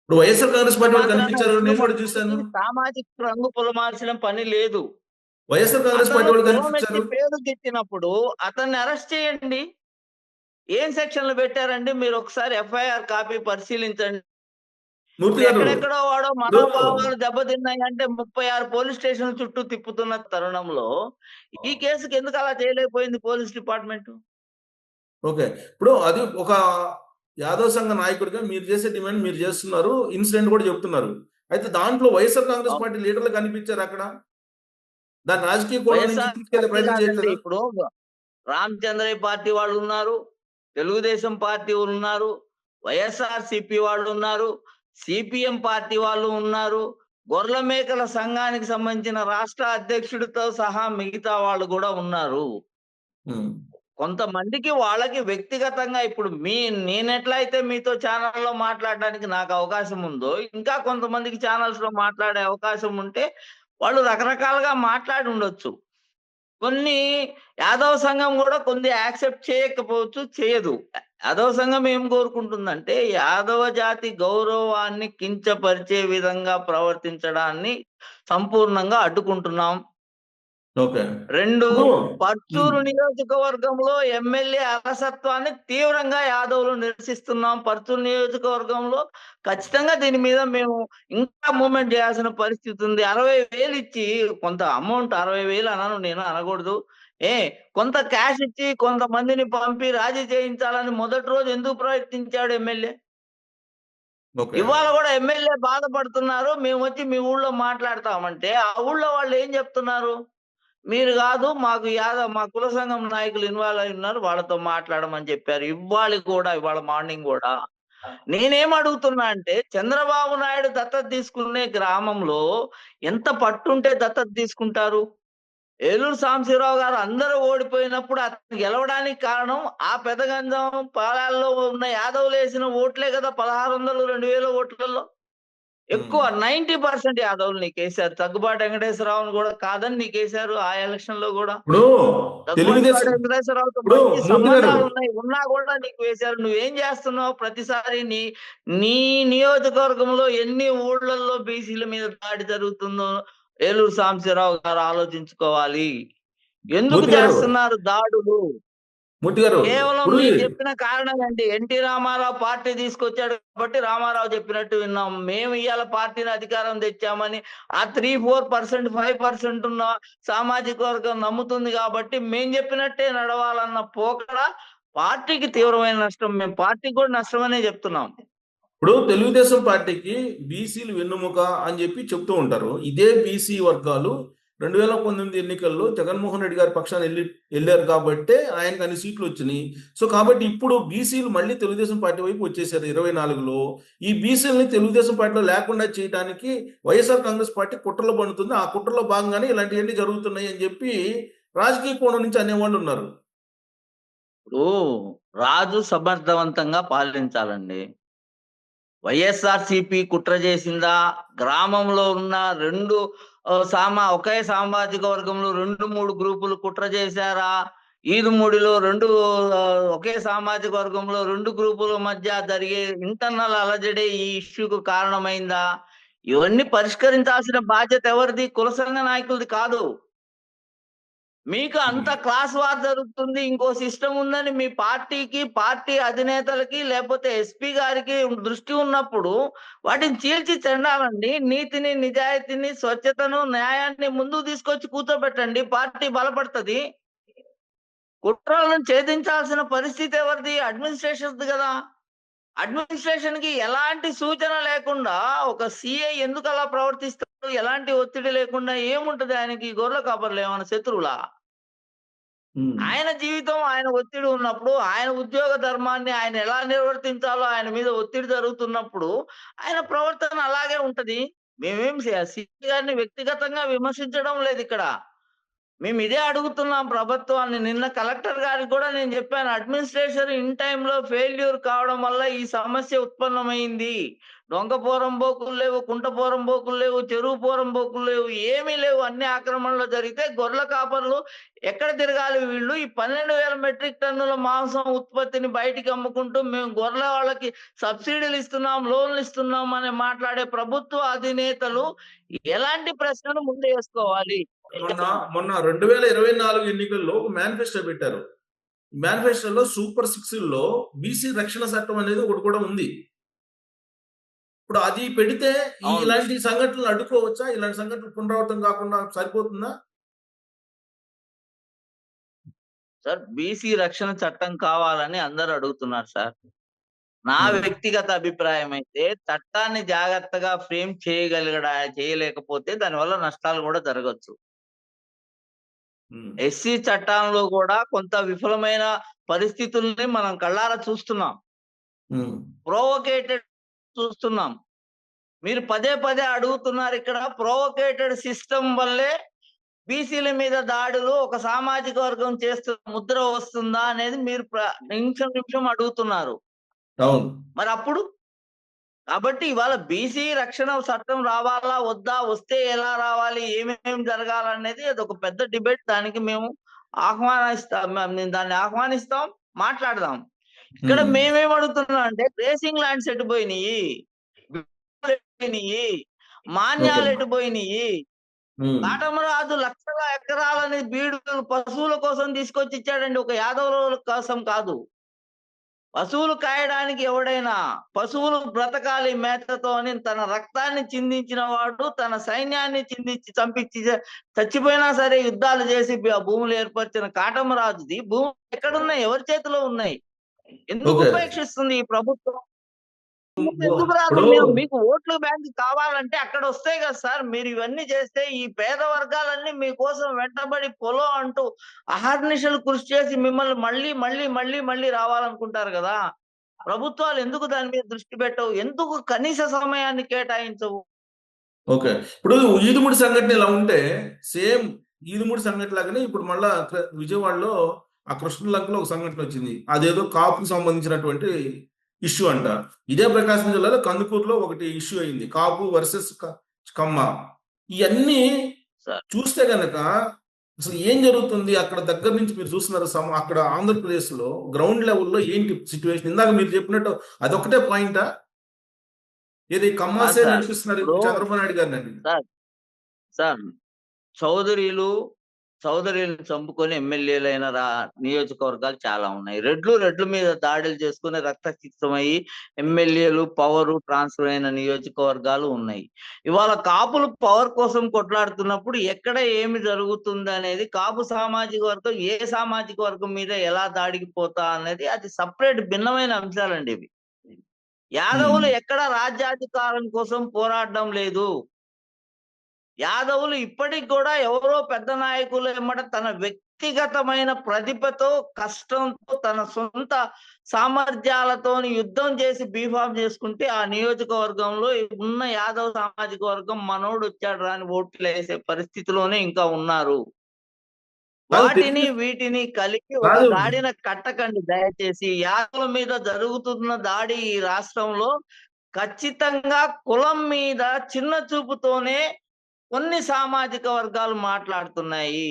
ఇప్పుడు వైఎస్ఆర్ కాంగ్రెస్ అంత పార్టీ వాళ్ళు మాత్రాన కనిపించారు. ఊరు నేను కూడా మొత్తానికి చూసాను. సామాజిక రంగు పులమాల్సిన పని లేదు. వైఎస్ఆర్ కాంగ్రెస్ అతను పార్టీ వాళ్ళు కులమెత్తి కనిపించారు. పేరు గిట్టినప్పుడు అతన్ని అరెస్ట్ చేయండి. ఏం సెక్షన్‌లు పెట్టారండి? మీరొకసారి ఎఫ్ఐఆర్ కాపీ పరిశీలించండి. మూర్తి ఇప్పుడు గారు ఎక్కడెక్కడో వాడో ఇప్పుడు మనోభావాలు దెబ్బతిన్నాయంటే 36 పోలీస్ స్టేషన్‌ల చుట్టూ తిప్పుతున్న తరుణంలో, ఈ కేసుకి ఎందుకు అలా చేయలేకపోయింది పోలీస్ డిపార్ట్‌మెంటు? ఓకే. ఇప్పుడు అది ఒక యాదవ్ సంఘ నాయకుడిగా మీరు చేసే డిమాండ్ మీరు చేస్తున్నారు. ఇన్సిడెంట్ కూడా చెప్తున్నారు. అయితే దాంట్లో వైఎస్ఆర్ కాంగ్రెస్ అవును. పార్టీ లీడర్లు కనిపించారక్కడ? దాన్ని రాజకీయ కోణం నుంచి వైఎస్ఆర్ తీసుకెళ్ళే పార్టీ ప్రయత్నం కాదండి. చేయట్లేదా? ఇప్పుడు రామచంద్రయ్య పార్టీ వాళ్ళున్నారు. తెలుగుదేశం పార్టీ ఉన్నారు. వైఎస్ఆర్‌సీపీ వాళ్ళున్నారు. సీపీఎం పార్టీ వాళ్ళు ఉన్నారు. గొర్రెల మేకల సంఘానికి సంబంధించిన రాష్ట్ర అధ్యక్షుడితో సహా మిగతా వాళ్ళు కూడా ఉన్నారు. ఉమ్, కొంతమందికి వాళ్ళకి వ్యక్తిగతంగా ఇప్పుడు నేనెట్లయితే మీతో ఛానల్‌లో మాట్లాడడానికి నాకు అవకాశం ఉందో, ఇంకా కొంతమందికి ఛానల్స్‌లో మాట్లాడే అవకాశం ఉంటే, వాళ్ళు రకరకాలుగా మాట్లాడి ఉండొచ్చు. కొన్ని యాదవ సంఘం గూడా కొన్ని యాక్సెప్ట్ చేయకపోవచ్చు, చేయదు. యాదవ సంఘం ఏం కోరుకుంటుందంటే, యాదవ జాతి గౌరవాన్ని కించపరిచే విధంగా ప్రవర్తించడాన్ని సంపూర్ణంగా అడ్డుకుంటున్నాం. ఓకే. 2 ఇప్పుడు ఉమ్, పర్చూరు నియోజకవర్గంలో ఎమ్మెల్యే అలసత్వాన్ని తీవ్రంగా యాదవులు నిరసిస్తున్నాం. పర్చూరు నియోజకవర్గంలో ఖచ్చితంగా దీని మీద మేము ఇంకా మూవ్‌మెంట్ చేయాల్సిన పరిస్థితి ఉంది. 60,000 ఇచ్చి కొంత అమౌంట్ 60,000 నేను అనకూడదు. ఏ కొంత క్యాష్ ఇచ్చి కొంతమందిని పంపి రాజీ చేయించాలని మొదటి రోజు ఎందుకు ప్రయత్నించాడు ఎమ్మెల్యే? ఓకే. ఇవాళ గూడా ఎమ్మెల్యే బాధపడుతున్నారు. మేమొచ్చి మీ ఊళ్ళో మాట్లాడతామంటే, ఆ ఊళ్ళో వాళ్ళు ఏం చెప్తున్నారు? మీరు గాదు మాకు మా కుల సంఘం నాయకులు ఇన్వాల్వ్ అయి ఉన్నారు. వాళ్ళతో మాట్లాడమని చెప్పారు. ఇవాళ మార్నింగ్ గూడా. నేనేం అడుగుతున్నా అంటే చంద్రబాబు నాయుడు దత్తత తీసుకునే గ్రామంలో ఎంత పట్టుంటే దత్తత తీసుకుంటారు? ఏలూరు సాంబశివరావు గారు అందరూ ఓడిపోయినప్పుడు అతను గెలవడానికి కారణం ఆ పెదగంజం పాలాల్లో ఉన్న యాదవులేసిన ఓట్లే గదా! 1600, 2000 ఓట్లలో. ఉమ్. ఎక్కువ 90% యాదవులు నీకేశారు. దగ్గుబాటి వెంకటేశ్వరరావుని గూడా కాదని నీకేశారు ఆ ఎలక్షన్‌లో గూడా. ఇప్పుడు దగ్గుబాటి తెలుగుదేశం వెంకటేశ్వరరావుతో ఇప్పుడు మంచి మూర్తి గారు సంబంధాలున్నాయి. ఉన్నా గూడా నీకు వేశారు. నువ్వేం జేస్తున్నావు ప్రతిసారి నీ నియోజకవర్గంలో ఎన్ని ఊర్లల్లో బీసీల మీద దాడి జరుగుతుందో ఏలూరు సాంబశివరావు గారు ఆలోచించుకోవాలి. ఎందుకు మూర్తి గారు చేస్తున్నారు దాడులు? మూర్తి గారు కేవలం ఇప్పుడు మీరు చెప్పిన కారణమండి. ఎన్టీ రామారావు పార్టీ తీసుకొచ్చాడు కాబట్టి రామారావు చెప్పినట్టు విన్నాం. మేము ఇయాల పార్టీని అధికారం తెచ్చామని ఆ 3, 4%, 5% ఉన్న సామాజిక వర్గం నమ్ముతుంది కాబట్టి మేము చెప్పినట్టే నడవాలన్న పోకడ పార్టీకి తీవ్రమైన నష్టం. మేము పార్టీకి కూడా నష్టమనే చెప్తున్నాం. ఇప్పుడు తెలుగుదేశం పార్టీకి బీసీలు వెన్నుముక అని చెప్పి చెప్తూ ఉంటారు. ఇదే బీసీ వర్గాలు 2019 ఎన్నికల్లో జగన్మోహన్ రెడ్డి గారి పక్షాన వెళ్ళారు కాబట్టే ఆయనకు అన్ని సీట్లు వచ్చినాయి. సో కాబట్టి ఇప్పుడు బీసీలు మళ్ళీ తెలుగుదేశం పార్టీ వైపు వచ్చేసారు 24లో. ఈ బీసీలని తెలుగుదేశం పార్టీలో లేకుండా చేయడానికి వైఎస్ఆర్ కాంగ్రెస్ పార్టీ కుట్రలు పన్నుతుంది. ఆ కుట్రలో భాగంగానే ఇలాంటివన్నీ జరుగుతున్నాయి అని చెప్పి రాజకీయ కోణం నుంచి అనేవాళ్ళు ఉన్నారు. ఇప్పుడు రాజు సమర్థవంతంగా పాలించాలండి. వైఎస్ఆర్‌సీపీ కుట్ర చేసిందా? గ్రామంలో ఉన్న 2 ఒకే సామాజిక వర్గంలో 2, 3 గ్రూపులు కుట్ర చేశారా? ఈదుమూడిలో 2 ఒకే సామాజిక వర్గంలో 2 గ్రూపుల మధ్య జరిగే ఇంటర్నల్ అలజడే ఈ ఇష్యూకు కారణమైందా? ఇవన్నీ పరిష్కరించాల్సిన బాధ్యత ఎవరిది? కుల సంఘ నాయకులది కాదు. మీకు అంత క్లాస్ వార్ జరుగుతుంది. ఇంకో సిస్టమ్ ఉందని మీ పార్టీకి, పార్టీ అధినేతలకి లేపోతే ఎస్పీ గారికి దృష్టి ఉన్నప్పుడు వాటిని చీల్చి చెండాలండి. నీతిని, నిజాయితీని, స్వచ్ఛతను, న్యాయాన్ని ముందుకు తీసుకొచ్చి కూర్చోబెట్టండి. పార్టీ బలపడతది. కుట్రలను ఛేదించాల్సిన పరిస్థితి ఎవరిది? అడ్మినిస్ట్రేషన్‌ది గదా! అడ్మినిస్ట్రేషన్‌కి ఎలాంటి సూచన లేకుండా ఒక సీఐ ఎందుకలా ప్రవర్తిస్తాడు? ఎలాంటి ఒత్తిడి లేకుండా ఏముంటది ఆయనకి? గొర్రెల కాపర్లు ఏమన్నా శత్రువులా? ఉమ్. ఆయన జీవితం ఆయన ఒత్తిడి ఉన్నప్పుడు, ఆయన ఉద్యోగ ధర్మాన్ని ఆయన ఎలా నిర్వర్తించాలో ఆయన మీద ఒత్తిడి జరుగుతున్నప్పుడు, ఆయన ప్రవర్తన అలాగే ఉంటది. మేమేం సీఎం గారిని వ్యక్తిగతంగా విమర్శించడం లేదిక్కడ. మేమిదే అడుగుతున్నాం ప్రభుత్వాన్ని. నిన్న కలెక్టర్ గారికి గూడా నేను జెప్పాను. అడ్మినిస్ట్రేషన్ ఇన్ టైమ్‌లో ఫెయిల్యూర్ కావడం వల్ల ఈ సమస్య ఉత్పన్నమైంది. డొంక పోరంబోకులు లేవు, కుంట పోరంబోకులు లేవు, చెరువు పోరంబోకులు లేవు, ఏమీ లేవు. అన్ని ఆక్రమణలు జరిగితే గొర్రెల కాపరులు ఎక్కడ తిరగాలి వీళ్ళు? ఈ 12,000 మెట్రిక్ టన్నుల మాంసం ఉత్పత్తిని బయటికి అమ్ముకుంటూ మేము గొర్రెల వాళ్ళకి సబ్సిడీలు ఇస్తున్నాం, లోన్‌లు ఇస్తున్నాం అని మాట్లాడే ప్రభుత్వ అధినేతలు ఎలాంటి ప్రశ్నలు ముందేసుకోవాలి? మొన్న మొన్న 2024 ఎన్నికల్లో ఒక మేనిఫెస్టో పెట్టారు. మేనిఫెస్టోలో సూపర్ సిక్స్‌ల్లో బీసీ రక్షణ చట్టం అనేది ఒకటి కూడా ఉంది. ఇప్పుడు అది పెడితే అవును. ఇలాంటి సంఘటనలు అడ్డుకోవచ్చా? ఇలాంటి సంఘటనలు పునరావృతం కాకుండా సరిపోతుందా? సార్ బీసీ రక్షణ చట్టం కావాలని అందరూ అడుగుతున్నారు సార్. నా హ్మ్. వ్యక్తిగత అభిప్రాయం అయితే చట్టాన్ని జాగ్రత్తగా ఫ్రేమ్ చేయలేకపోతే దానివల్ల నష్టాలు గూడా జరగొచ్చు. హ్మ్. ఎస్సీ చట్టంలో గూడా కొంత విఫలమైన పరిస్థితుల్ని మనం కళ్ళారా చూస్తున్నాం. హ్మ్. ప్రొవోకేటెడ్ చూస్తున్నాం. మీరు పదే పదే అడుగుతున్నారు ఇక్కడ. ప్రొవోకేటెడ్ సిస్టమ్ వల్లే బీసీల మీద దాడులు ఒక సామాజిక వర్గం చేస్తున్న ముద్ర వస్తుందా అనేది మీరు నిమిషం నిమిషం అడుగుతున్నారు. అవును. మరి అప్పుడు కాబట్టి ఇవాళ బీసీ రక్షణ చట్టం రావాలా వద్దా, వస్తే ఎలా రావాలి, ఏమేమి జరగాలనేది అదొక పెద్ద డిబేట్. దానికి మేము దాన్ని ఆహ్వానిస్తాం, మాట్లాడదాం. ఇక్కడ ఉమ్. మేమేం అడుగుతున్నాం అంటే రేసింగ్ ల్యాండ్స్ ఎటుపోయినాయి, ఓకే. మాన్యాలు ఎటుపోయినాయి, ఉమ్. కాటమరాజు లక్షల ఎకరాలని బీడు పశువుల కోసం తీసుకొచ్చి ఇచ్చాడండి, ఒక యాదవుల కోసం కాదు. పశువులు కాయడానికి ఎవడైనా, పశువులు బ్రతకాలి మేతతో అని తన రక్తాన్ని చిందించిన వాడు, తన సైన్యాన్ని చిందించి చంపించి చచ్చిపోయినా సరే యుద్ధాలు చేసి ఆ భూములు ఏర్పరిచిన కాటమరాజుది భూములు ఎక్కడున్నాయి, ఎవరి చేతిలో ఉన్నాయి? ఎందుకు ఓకే. ఉపేక్షిస్తుంది ఈ ప్రభుత్వం? ఎందుకు రాదు? ఇప్పుడు మీకు ఓట్ల బ్యాంక్ కావాలంటే అక్కడ వస్తాయి కదా సార్. మీరు ఇవన్నీ చేస్తే ఈ పేద వర్గాలన్నీ మీకోసం వెంటబడి పొలో అంటూ అహర్నిశలు కృషి చేసి మిమ్మల్ని మళ్ళీ మళ్ళీ మళ్ళీ మళ్ళీ రావాలనుకుంటారు కదా. ప్రభుత్వాలు ఎందుకు దాని మీద దృష్టి పెట్టవు? ఎందుకు కనీస సమయాన్ని కేటాయించవు? ఓకే. ఇప్పుడు ఈదుముడి సంఘటన ఇలా ఉంటే సేమ్ ఈదుముడి సంఘటన లాగానే ఇప్పుడు మళ్ళా విజయవాడలో ఆ కృష్ణలంకలో ఒక సంఘటన వచ్చింది. అదేదో కాపుకి సంబంధించినటువంటి ఇష్యూ అంట. ఇదే ప్రకాశం జిల్లాలో కందుకూరులో ఒకటి ఇష్యూ అయింది. కాపు వర్సెస్ కమ్మ. ఇవన్నీ సార్ చూస్తే గనక అసలు ఏం జరుగుతుంది అక్కడ దగ్గర నుంచి మీరు చూస్తున్నారు. అక్కడ ఆంధ్రప్రదేశ్ లో గ్రౌండ్ లెవెల్లో ఏంటి సిచ్యువేషన్? ఇందాక మీరు చెప్పినట్టు అదొకటే పాయింటా? ఏది కమ్మాసే సార్ నడిపిస్తున్నారు ఇప్పుడు చంద్రబాబు నాయుడు గారిని? సార్ సార్ చౌదరీలను చంపుకొని ఎమ్మెల్యేలైన నియోజకవర్గాలు చాలా ఉన్నాయి. రెడ్ల మీద దాడులు చేసుకుని రక్తసిక్తమయ్యి ఎమ్మెల్యేలు పవర్ ట్రాన్స్ఫర్ అయిన నియోజకవర్గాలు ఉన్నాయి. ఇవాళ కాపులు పవర్ కోసం కొట్లాడుతున్నప్పుడు ఎక్కడ ఏమి జరుగుతుంది అనేది, కాపు సామాజిక వర్గం ఏ సామాజిక వర్గం మీద ఎలా దాడికి పోతా అనేది అది సపరేట్ భిన్నమైన అంశాలండి ఇవి. యాదవులు ఎక్కడ రాజ్యాధికారం కోసం పోరాడడం లేదు. యాదవులు ఇప్పటికి కూడా ఎవరో పెద్ద నాయకులు ఎమ్మట తన వ్యక్తిగతమైన ప్రతిభతో, కష్టంతో, తన సొంత సామర్థ్యాలతోని యుద్ధం చేసి బీఫామ్ చేసుకుంటే ఆ నియోజకవర్గంలో ఉన్న యాదవ సామాజిక వర్గం మనోడు వచ్చాడు రాని ఓట్లు వేసే పరిస్థితిలోనే ఇంకా ఉన్నారు. వాటిని వీటిని కలిపి ఒక కాదు. గాడిన కట్టకండి దయచేసి. యాదవుల మీద జరుగుతున్న దాడి ఈ రాష్ట్రంలో ఖచ్చితంగా కులం మీద చిన్న చూపుతోనే కొన్ని సామాజిక వర్గాలు మాట్లాడుతున్నాయి.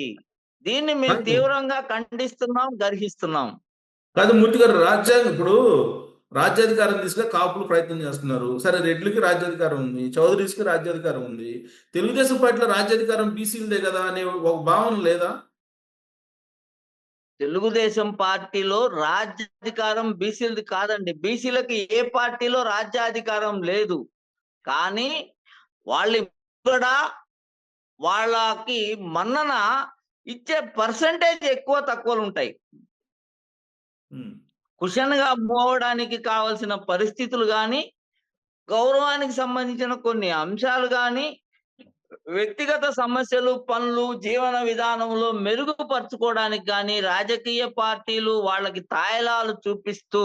దీన్ని మేము తీవ్రంగా ఖండిస్తున్నాం, గర్హిస్తున్నాం. కాదు మూర్తి గారు, ఇప్పుడు రాజ్యాధికారం దిశగా కాపులు ప్రయత్నం చేస్తున్నారు. సరే, రెడ్లకి రాజ్యాధికారం ఉంది, చౌదరీస్కి రాజ్యాధికారం ఉంది. తెలుగుదేశం పార్టీలో రాజ్యాధికారం బీసీలదే కదా అనే ఒక భావన లేదా? తెలుగుదేశం పార్టీలో రాజ్యాధికారం బీసీలది కాదండి. బీసీలకు ఏ పార్టీలో రాజ్యాధికారం లేదు. కానీ వాళ్ళు కూడా వాళ్ళకి మన్నన ఇచ్చే పర్సంటేజ్ ఎక్కువ తక్కువలు ఉంటాయి. కుషన్గా పోవడానికి కావలసిన పరిస్థితులు కానీ, గౌరవానికి సంబంధించిన కొన్ని అంశాలు కానీ, వ్యక్తిగత సమస్యలు, పనులు, జీవన విధానంలో మెరుగుపరుచుకోవడానికి కానీ రాజకీయ పార్టీలు వాళ్ళకి తాయిలాలు చూపిస్తూ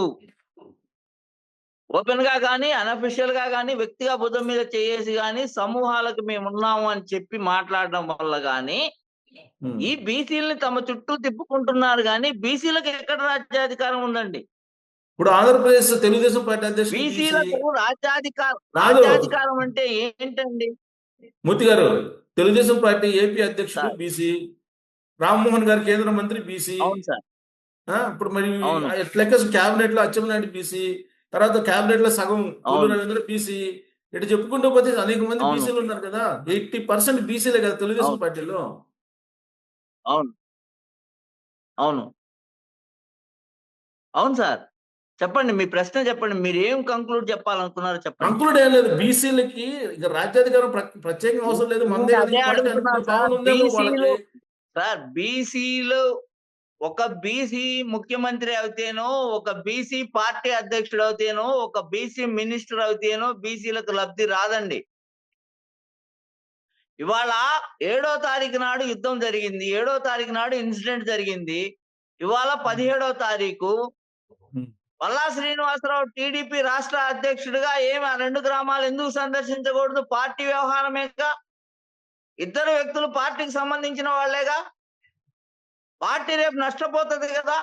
ఓపెన్ గా కానీ, అన్అఫిషియల్ గా కానీ, వ్యక్తిగా భుజం మీద చేసి కానీ సమూహాలకు మేము ఉన్నాము అని చెప్పి మాట్లాడడం వల్ల కానీ ఈ బీసీలని తమ చుట్టూ తిప్పుకుంటున్నారు. కానీ బీసీలకు ఎక్కడ రాజ్యాధికారం ఉందండి? ఇప్పుడు ఆంధ్రప్రదేశ్ తెలుగుదేశం పార్టీ అధ్యక్షుడు బీసీలకు రాజ్యాధికారం అంటే ఏంటండి? మూర్తి గారు, తెలుగుదేశం పార్టీ ఏపీ అధ్యక్షుడు బీసీ, రామ్మోహన్ గారు కేంద్ర మంత్రి బీసీ. అవును సార్. ఇప్పుడు మరి ఎట్లెక్క క్యాబినెట్ లో అచ్చెన్నాయుడు బీసీ, తర్వాత క్యాబినెట్ లో సగం కొల్లు రవీంద్ర బీసీ. ఇటు చెప్పుకుంటూ పోతే అనేక మంది బీసీలు ఉన్నారు కదా. 80% బీసీలే కదా తెలుగుదేశం పార్టీలో. అవును అవును అవును సార్. చెప్పండి, మీ ప్రశ్న చెప్పండి. మీరు ఏం కంక్లూడ్ చెప్పాలనుకున్నారో చెప్పండి. కంక్లూడ్ ఏం లేదు. బీసీలకి ఇక రాజ్యాధికారం ప్రత్యేకంగా అవసరం లేదు. మందే అదే అడుగుతున్నాను సార్. సార్ బీసీలు ఒక బీసీ ముఖ్యమంత్రి అవుతేనో, ఒక బీసీ పార్టీ అధ్యక్షుడు అవుతేనో, ఒక బీసీ మినిస్టర్ అవుతేనో బీసీలకు లబ్ధి రాదండి. ఇవాళ 7వ తారీఖు నాడు యుద్ధం జరిగింది, 7వ తారీఖు నాడు ఇన్సిడెంట్ జరిగింది. ఇవాళ 17వ తారీఖు పల్లా శ్రీనివాసరావు టీడీపీ రాష్ట్ర అధ్యక్షుడిగా ఏమి ఆ 2 గ్రామాలు ఎందుకు సందర్శించకూడదు? పార్టీ వ్యవహారమేగా. ఇద్దరు వ్యక్తులు పార్టీకి సంబంధించిన వాళ్ళేగా. పార్టీ రేపు నష్టపోతది కదా.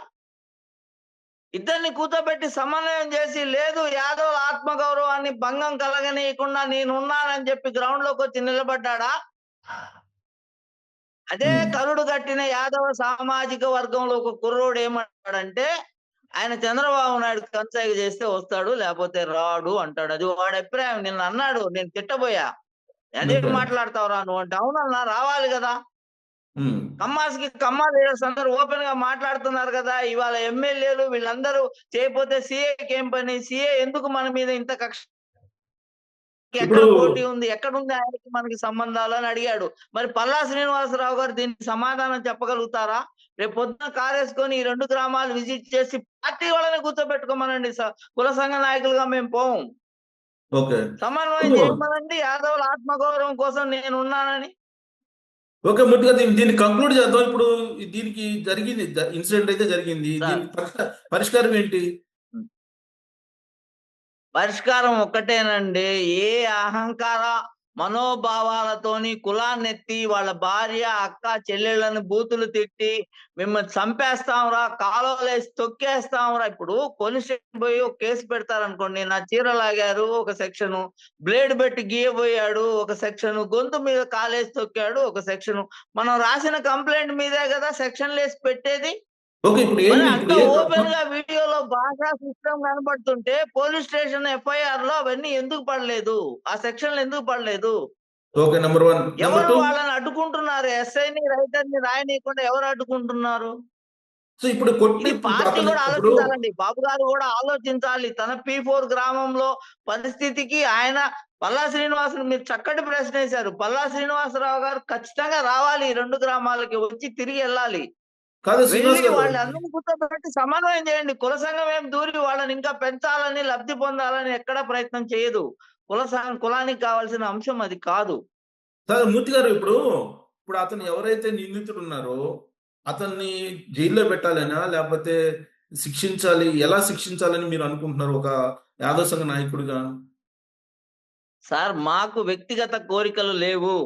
ఇద్దరిని కూర్చోబెట్టి సమన్వయం చేసి, లేదు యాదవుల ఆత్మగౌరవాన్ని భంగం కలగనీయకుండా నేనున్నానని చెప్పి గ్రౌండ్ లోకి వచ్చి నిలబడ్డాడా? అదే కరుడు కట్టిన యాదవ సామాజిక వర్గంలో ఒక కుర్రోడు ఏమంటాడంటే, ఆయన చంద్రబాబు నాయుడు కన్సైగ చేస్తే వస్తాడు, లేకపోతే రాడు అంటాడు. అది వాడి అభిప్రాయం. నిన్న అన్నాడు, నేను తిట్టబోయా. అదేం మాట్లాడతావురా నువ్వు అంటే, అవునన్నా రావాలి కదా. కమ్మాస్కి కమ్మా లీడర్స్ అందరూ ఓపెన్ గా మాట్లాడుతున్నారు కదా. ఇవాళ ఎమ్మెల్యేలు వీళ్ళందరూ చేయకపోతే సీఏకి ఏం పని? సీఏ ఎందుకు మన మీద ఇంత కక్ష? ఎక్కడ పోటీ ఉంది? ఎక్కడుంది ఆయనకి మనకి సంబంధాలు అని అడిగాడు. మరి పల్లా శ్రీనివాసరావు గారు దీనికి సమాధానం చెప్పగలుగుతారా? రేపు పొద్దున కారేసుకొని ఈ 2 గ్రామాలు విజిట్ చేసి పార్టీ వాళ్ళని కూర్చోబెట్టుకోమనండి. కుల సంఘ నాయకులుగా మేము పోం. సమన్వయం చేయమనండి. యాదవుల ఆత్మగౌరవం కోసం నేను ఉన్నానని. ఓకే, ముట్టిగా దీన్ని కంక్లూడ్ చేద్దాం. ఇప్పుడు దీనికి జరిగింది ఇన్సిడెంట్ అయితే జరిగింది, పరిష్కారం ఏంటి? పరిష్కారం ఒక్కటేనండి. ఏ అహంకార మనోభావాలతోని కులాన్నెత్తి వాళ్ళ భార్య, అక్క, చెల్లెళ్ళని బూతులు తిట్టి మిమ్మల్ని చంపేస్తాంరా, కాలువలేసి తొక్కేస్తాంరా. ఇప్పుడు పోలీస్ స్టేషన్ పోయి ఒక కేసు పెడతారనుకోండి, నా చీర లాగారు ఒక సెక్షన్, బ్లేడ్ పెట్టి గీయబోయాడు ఒక సెక్షన్, గొంతు మీద కాలేసి తొక్కాడు ఒక సెక్షన్. మనం రాసిన కంప్లైంట్ మీదే కదా సెక్షన్లు వేసి పెట్టేది. అంత ఓపెన్ గా వీడియోలో భాషా సిస్టమ్ కనబడుతుంటే పోలీస్ స్టేషన్ ఎఫ్ఐఆర్ లో అవన్నీ ఎందుకు పడలేదు? ఆ సెక్షన్లు ఎందుకు పడలేదు? ఎవరు వాళ్ళని అడ్డుకుంటున్నారు? ఎస్ఐని, రైటర్ ని రాయనీయకుండా ఎవరు అడ్డుకుంటున్నారు? ఇప్పుడు పార్టీ కూడా ఆలోచించాలండి. బాబు గారు కూడా ఆలోచించాలి. తన P4 గ్రామంలో పరిస్థితికి ఆయన పల్లా శ్రీనివాసరావు, మీరు చక్కటి ప్రశ్న వేశారు. పల్లా శ్రీనివాసరావు గారు ఖచ్చితంగా రావాలి. 2 గ్రామాలకి వచ్చి తిరిగి వెళ్ళాలి. వాళ్ళందరినీ కూర్చోబెట్టి సమన్వయం చేయండి. కుల సంఘం ఏం దూరి వాళ్ళని ఇంకా పెంచాలని, లబ్ధి పొందాలని ఎక్కడ ప్రయత్నం చేయదు. కులానికి కావాల్సిన అంశం అది కాదు. మూర్తి గారు, ఇప్పుడు అతను ఎవరైతే నిందితుడు ఉన్నారో అతన్ని జైల్లో పెట్టాలనా, లేకపోతే శిక్షించాలి? ఎలా శిక్షించాలని మీరు అనుకుంటున్నారు ఒక యాదవ సంఘ నాయకుడిగా? సార్, మాకు వ్యక్తిగత కోరికలు లేవు.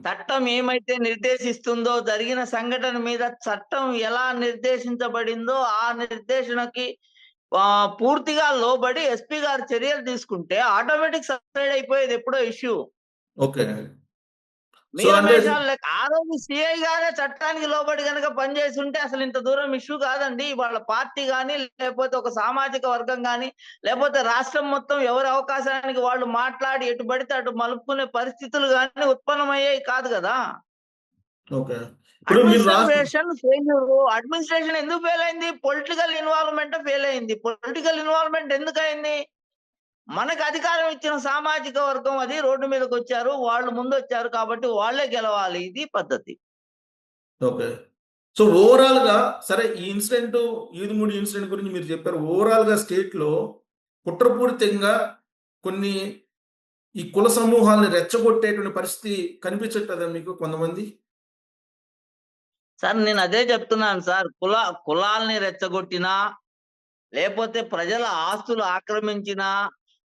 చట్టం ఏమైతే నిర్దేశిస్తుందో, జరిగిన సంఘటన మీద చట్టం ఎలా నిర్దేశించబడిందో ఆ నిర్దేశనకి పూర్తిగా లోబడి ఎస్పీ గారు చర్యలు తీసుకుంటే ఆటోమేటిక్ సబ్సైడ్ అయిపోయేది ఎప్పుడో ఇష్యూ. ఆ రోజు సిఐ గారే చట్టానికి లోబడి కనుక పనిచేసి ఉంటే అసలు ఇంత దూరం ఇష్యూ కాదండి. వాళ్ళ పార్టీ గాని, లేకపోతే ఒక సామాజిక వర్గం గాని, లేకపోతే రాష్ట్రం మొత్తం ఎవరి అవకాశానికి వాళ్ళు మాట్లాడి ఎటు పడితే అటు మలుపుకునే పరిస్థితులు గాని ఉత్పన్నమయ్యాయి కాదు కదా. అడ్మినిస్ట్రేషన్ ఎందుకు ఫెయిల్ అయింది? పొలిటికల్ ఇన్వాల్వ్మెంట్ ఫెయిల్ అయింది. పొలిటికల్ ఇన్వాల్వ్మెంట్ ఎందుకు అయింది? మనకు అధికారం ఇచ్చిన సామాజిక వర్గం అది రోడ్డు మీదకి వచ్చారు, వాళ్ళు ముందు వచ్చారు కాబట్టి వాళ్ళే గెలవాలి. ఇది పద్ధతి. సో ఓవరాల్ గా సరే, ఈ ఇన్సిడెంట్, ఈదుమూడి ఇన్సిడెంట్ గురించి మీరు చెప్పారు. ఓవరాల్ గా స్టేట్ లో కుట్రపూరితంగా కొన్ని ఈ కుల సమూహాలను రెచ్చగొట్టేటువంటి పరిస్థితి కనిపించట్లేదా మీకు కొంతమంది? సార్, నేను అదే చెప్తున్నాను సార్. కులాల్ని రెచ్చగొట్టినా, లేకపోతే ప్రజల ఆస్తులు ఆక్రమించినా,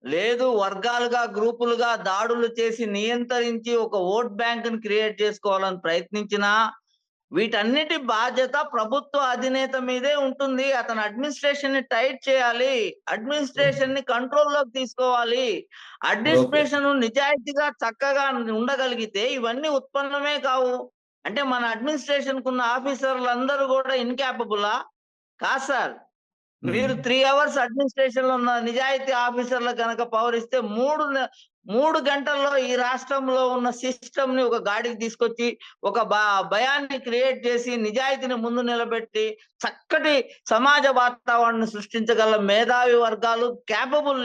లేదు వర్గాలుగా, గ్రూపులుగా దాడులు చేసి నియంత్రించి ఒక ఓట్ బ్యాంక్ ని క్రియేట్ చేసుకోవాలని ప్రయత్నించినా, వీటన్నిటి బాధ్యత ప్రభుత్వ అధినేత మీదే ఉంటుంది. అతను అడ్మినిస్ట్రేషన్ ని టైట్ చేయాలి, అడ్మినిస్ట్రేషన్ ని కంట్రోల్లోకి తీసుకోవాలి. అడ్మినిస్ట్రేషన్ నిజాయితీగా చక్కగా ఉండగలిగితే ఇవన్నీ ఉత్పన్నమే కావు. అంటే మన అడ్మినిస్ట్రేషన్ కున్న ఆఫీసర్లు అందరూ కూడా ఇన్కాపబులా? కాదు సార్. మీరు 3 అవర్స్ అడ్మినిస్ట్రేషన్ లో ఉన్న నిజాయితీ ఆఫీసర్లు కనుక పవర్ ఇస్తే 3 గంటల్లో ఈ రాష్ట్రంలో ఉన్న సిస్టమ్ ని ఒక గాడికి తీసుకొచ్చి ఒక భయాన్ని క్రియేట్ చేసి నిజాయితీని ముందు నిలబెట్టి చక్కటి సమాజ వాతావరణాన్ని సృష్టించగల మేధావి వర్గాలు, క్యాపబుల్